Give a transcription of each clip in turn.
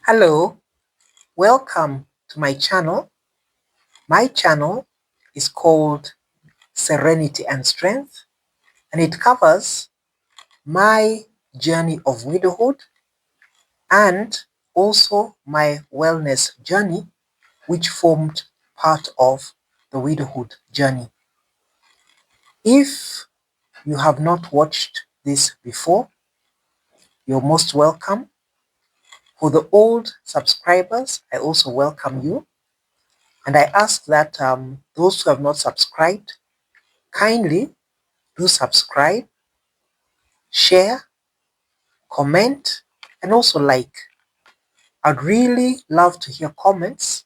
Hello, welcome to my channel. My channel is called Serenity and Strength, and it covers my journey of widowhood and also my wellness journey, which formed part of the widowhood journey. If you have not watched this before, you're most welcome. For the old subscribers, I also welcome you. And I ask that those who have not subscribed, kindly do subscribe, share, comment, and also like. I'd really love to hear comments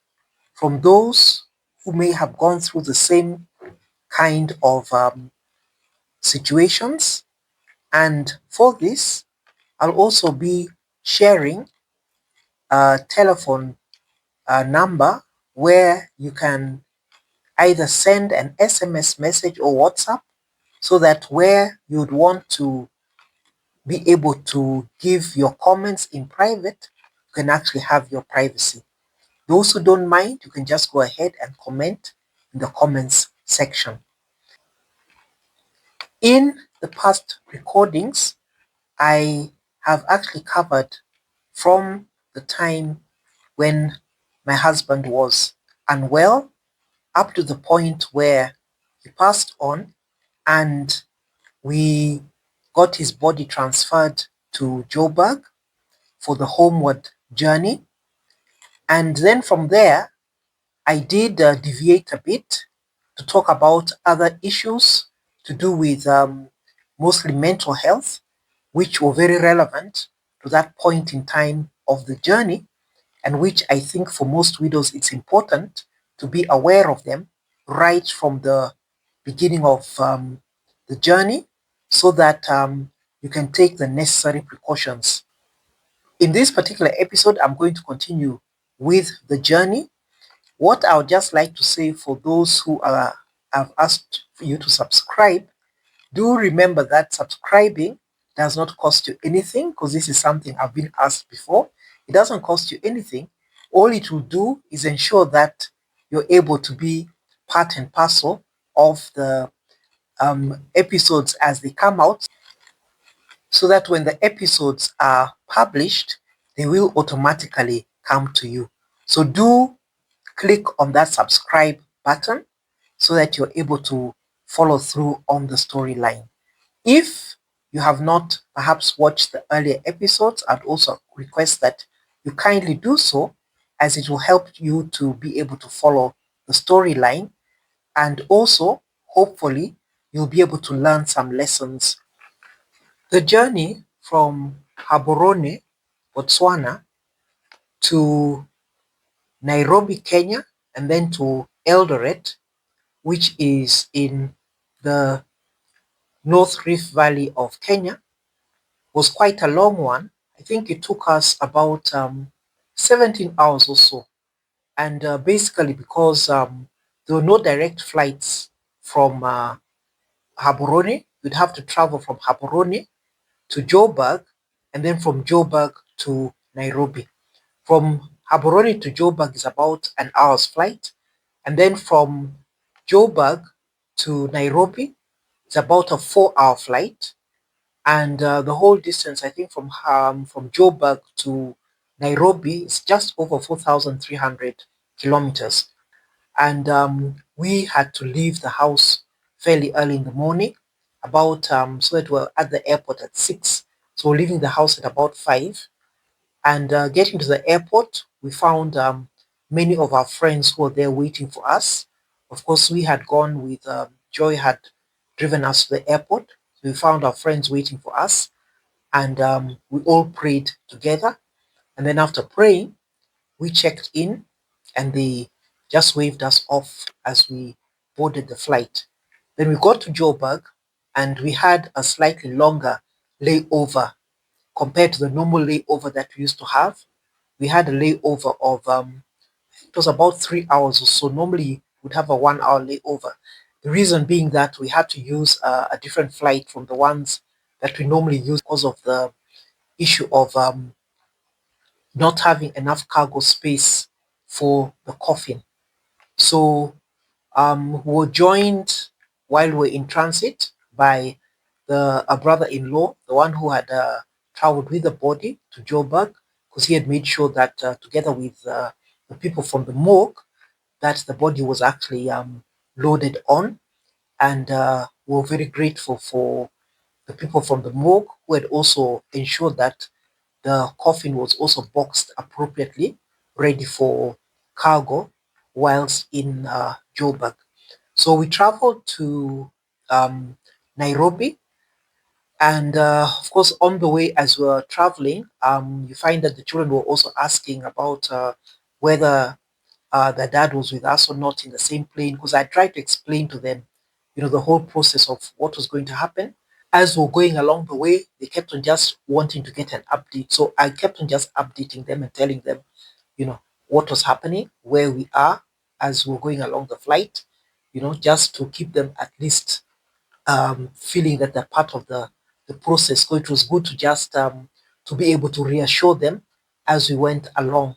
from those who may have gone through the same kind of situations. And for this, I'll also be sharing a telephone number where you can either send an SMS message or WhatsApp, so that where you'd want to be able to give your comments in private, you can actually have your privacy. Those who don't mind, you can just go ahead and comment in the comments section. In the past recordings, I have actually covered from the time when my husband was unwell up to the point where he passed on, and we got his body transferred to Joburg for the homeward journey. And then from there, I did deviate a bit to talk about other issues to do with mostly mental health, which were very relevant to that point in time of the journey, and which I think for most widows it's important to be aware of them right from the beginning of the journey, so that you can take the necessary precautions. In this particular episode, I'm going to continue with the journey. What I would just like to say for those who have asked for you to subscribe, do remember that subscribing does not cost you anything, because this is something I've been asked before. It doesn't cost you anything. All it will do is ensure that you're able to be part and parcel of the episodes as they come out, so that when the episodes are published, they will automatically come to you. So do click on that subscribe button so that you're able to follow through on the storyline. If you have not perhaps watched the earlier episodes, I'd also request that you kindly do so, as it will help you to be able to follow the storyline, and also hopefully you'll be able to learn some lessons. The journey from Gaborone, Botswana to Nairobi, Kenya, and then to Eldoret, which is in the North Rift Valley of Kenya, was quite a long one. I think it took us about 17 hours or so. And basically because there were no direct flights from Gaborone, you'd have to travel from Gaborone to Joburg, and then from Joburg to Nairobi. From Gaborone to Joburg is about an hour's flight, and then from Joburg to Nairobi is about a 4-hour flight, and the whole distance, I think, from Joburg to Nairobi is just over 4,300 kilometers. And we had to leave the house fairly early in the morning, about so that we're at the airport at 6. So we're leaving the house at about 5. And getting to the airport, we found many of our friends who were there waiting for us. Of course, we had gone with Joy had driven us to the airport. So we found our friends waiting for us, and we all prayed together. And then after praying, we checked in, and they just waved us off as we boarded the flight. Then we got to Joburg, and we had a slightly longer layover compared to the normal layover that we used to have. We had a layover of it was about 3 hours or so. Normally we'd have a 1 hour layover. The reason being that we had to use a different flight from the ones that we normally use because of the issue of not having enough cargo space for the coffin. So we were joined while we were in transit by a brother-in-law, the one who had traveled with the body to Joburg, because he had made sure that together with the people from the morgue, that the body was actually loaded on. And we were very grateful for the people from the morgue who had also ensured that the coffin was also boxed appropriately, ready for cargo whilst in Joburg. So we traveled to Nairobi, and of course, on the way as we were traveling, you find that the children were also asking about whether their dad was with us or not in the same plane, because I tried to explain to them, the whole process of what was going to happen. As we're going along the way, they kept on just wanting to get an update. So I kept on just updating them and telling them, what was happening, where we are as we're going along the flight, just to keep them at least feeling that they're part of the process. So it was good to just to be able to reassure them as we went along.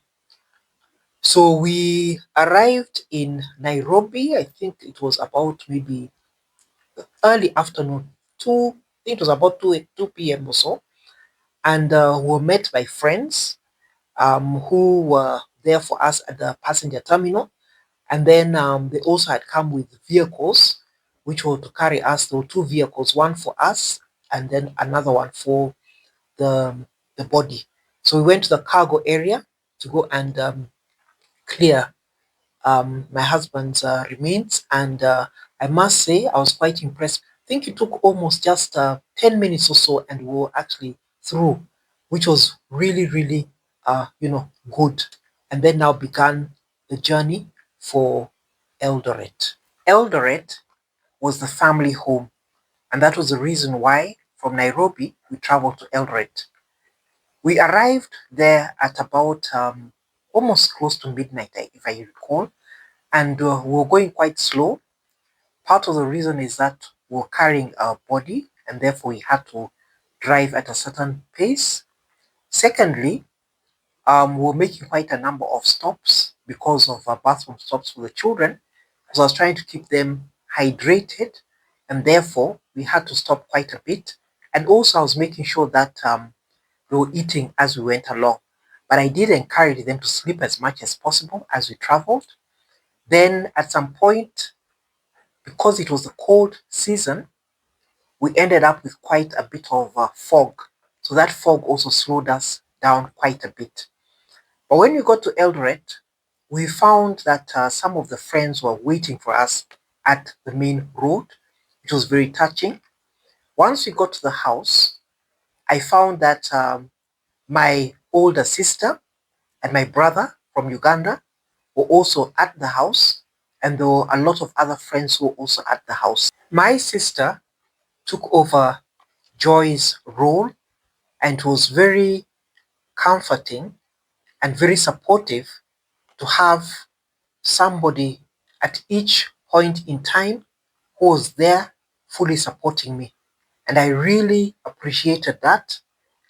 So we arrived in Nairobi. I think it was about maybe early afternoon, I think it was about 2 p.m. or so. And we were met by friends who were there for us at the passenger terminal. And then they also had come with vehicles which were to carry us. There were two vehicles, one for us and then another one for the, the body. So we went to the cargo area to go and clear my husband's remains. And I must say, I was quite impressed. I think it took almost just 10 minutes or so, and we were actually through, which was really, really, good. And then now began the journey for Eldoret. Eldoret was the family home, and that was the reason why from Nairobi we traveled to Eldoret. We arrived there at about almost close to midnight, if I recall, and we were going quite slow. Part of the reason is that we were carrying our body, and therefore we had to drive at a certain pace. Secondly, we were making quite a number of stops because of bathroom stops for the children, because I was trying to keep them hydrated, and therefore we had to stop quite a bit. And also, I was making sure that we were eating as we went along. But I did encourage them to sleep as much as possible as we traveled. Then, at some point, because it was the cold season, we ended up with quite a bit of fog. So that fog also slowed us down quite a bit. But when we got to Eldoret, we found that some of the friends were waiting for us at the main road, which was very touching. Once we got to the house, I found that my older sister and my brother from Uganda were also at the house, and there were a lot of other friends who were also at the house. My sister took over Joy's role, and it was very comforting and very supportive to have somebody at each point in time who was there fully supporting me. And I really appreciated that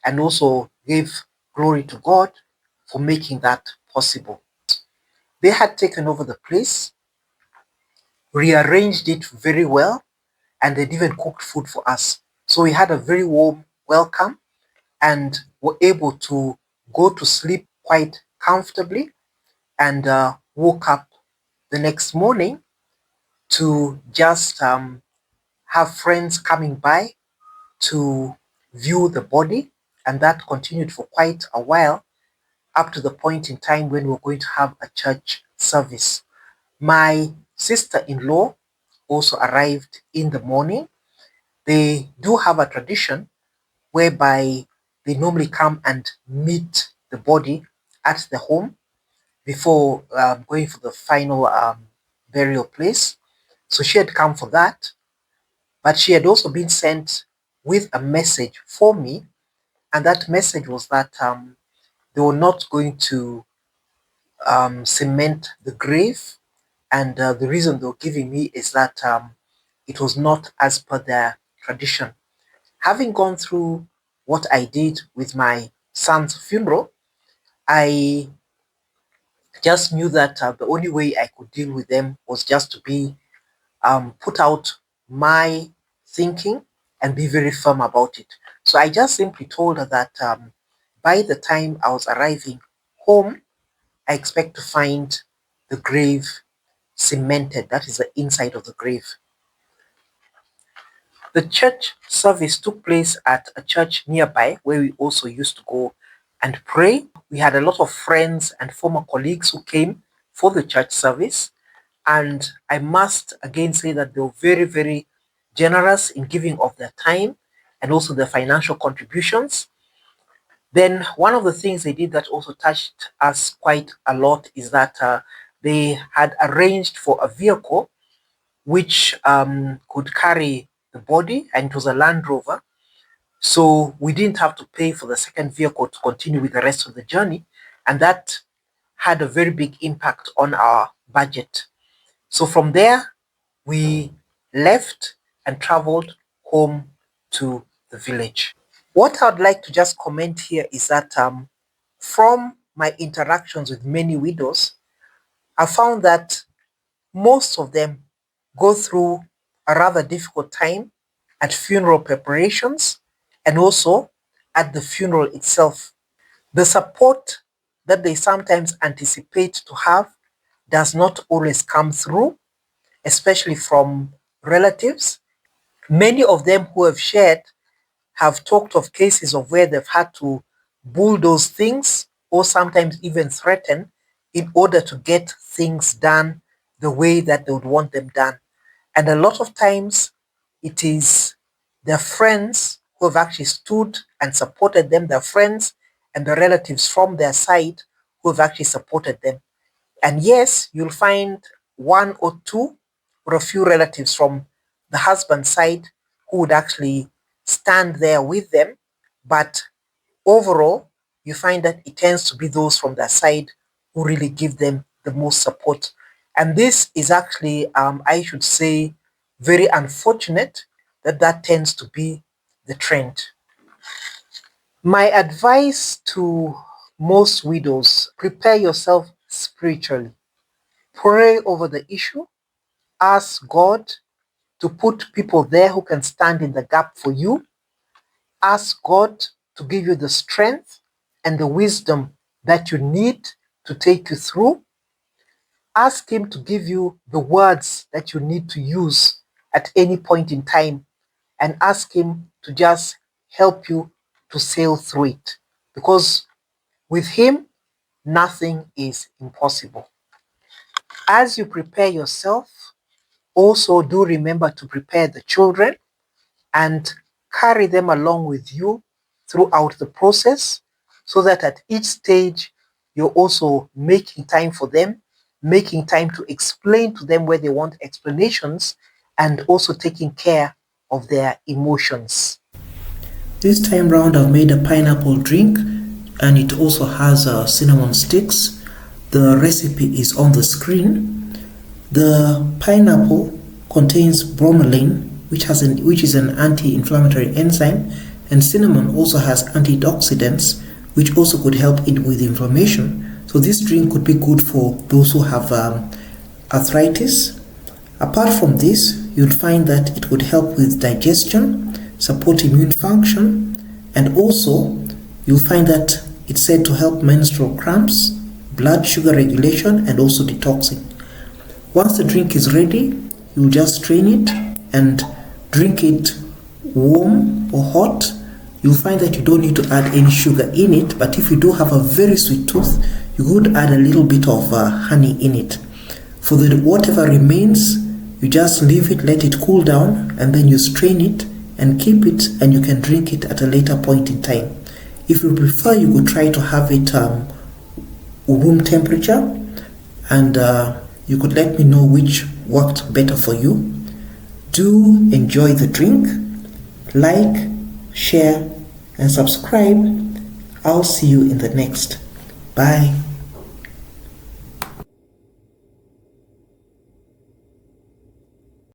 and also gave glory to God for making that possible. They had taken over the place, rearranged it very well, and they'd even cooked food for us. So we had a very warm welcome and were able to go to sleep quite comfortably, and woke up the next morning to just have friends coming by to view the body, and that continued for quite a while up to the point in time when we were going to have a church service. My sister-in-law also arrived in the morning. They do have a tradition whereby they normally come and meet the body at the home before going for the final burial place. So she had come for that, but she had also been sent with a message for me, and that message was that they were not going to cement the grave, and the reason they were giving me is that it was not as per their tradition. Having gone through what I did with my son's funeral, I just knew that the only way I could deal with them was just to be put out my thinking and be very firm about it. So I just simply told her that by the time I was arriving home, I expect to find the grave cemented. That is the inside of the grave. The church service took place at a church nearby where we also used to go and pray. We had a lot of friends and former colleagues who came for the church service. And I must again say that they were very, very generous in giving of their time and also their financial contributions. Then one of the things they did that also touched us quite a lot is that they had arranged for a vehicle which could carry the body, and it was a Land Rover. So we didn't have to pay for the second vehicle to continue with the rest of the journey. And that had a very big impact on our budget. So from there, we left and traveled home to the village. What I'd like to just comment here is that from my interactions with many widows, I found that most of them go through a rather difficult time at funeral preparations and also at the funeral itself. The support that they sometimes anticipate to have does not always come through, especially from relatives. Many of them who have shared have talked of cases of where they've had to bulldoze things or sometimes even threaten in order to get things done the way that they would want them done. And a lot of times it is their friends who have actually stood and supported them, their friends and the relatives from their side who have actually supported them. And yes, you'll find one or two or a few relatives from the husband's side who would actually stand there with them. But overall, you find that it tends to be those from their side who really give them the most support. And this is actually, I should say, very unfortunate that that tends to be the trend. My advice to most widows: prepare yourself spiritually. Pray over the issue. Ask God to put people there who can stand in the gap for you. Ask God to give you the strength and the wisdom that you need to take you through. Ask Him to give you the words that you need to use at any point in time, and ask Him to just help you to sail through it. Because with Him, nothing is impossible. As you prepare yourself, also do remember to prepare the children and carry them along with you throughout the process, so that at each stage you're also making time for them, making time to explain to them where they want explanations, and also taking care of their emotions. This time round I've made a pineapple drink, and it also has cinnamon sticks. The recipe is on the screen. The pineapple contains bromelain, which is an anti-inflammatory enzyme, and cinnamon also has antioxidants, which also could help with inflammation. So this drink could be good for those who have arthritis. Apart from this, you'll find that it would help with digestion, support immune function, and also you'll find that it's said to help menstrual cramps, blood sugar regulation, and also detoxing. Once the drink is ready, you'll just strain it and drink it warm or hot. You'll find that you don't need to add any sugar in it, but if you do have a very sweet tooth, you could add a little bit of honey in it. For the whatever remains, you just leave it, let it cool down, and then you strain it and keep it, and you can drink it at a later point in time. If you prefer, you could try to have it room temperature, and you could let me know which worked better for you. Do enjoy the drink. Like, share, and subscribe. I'll see you in the next. Bye.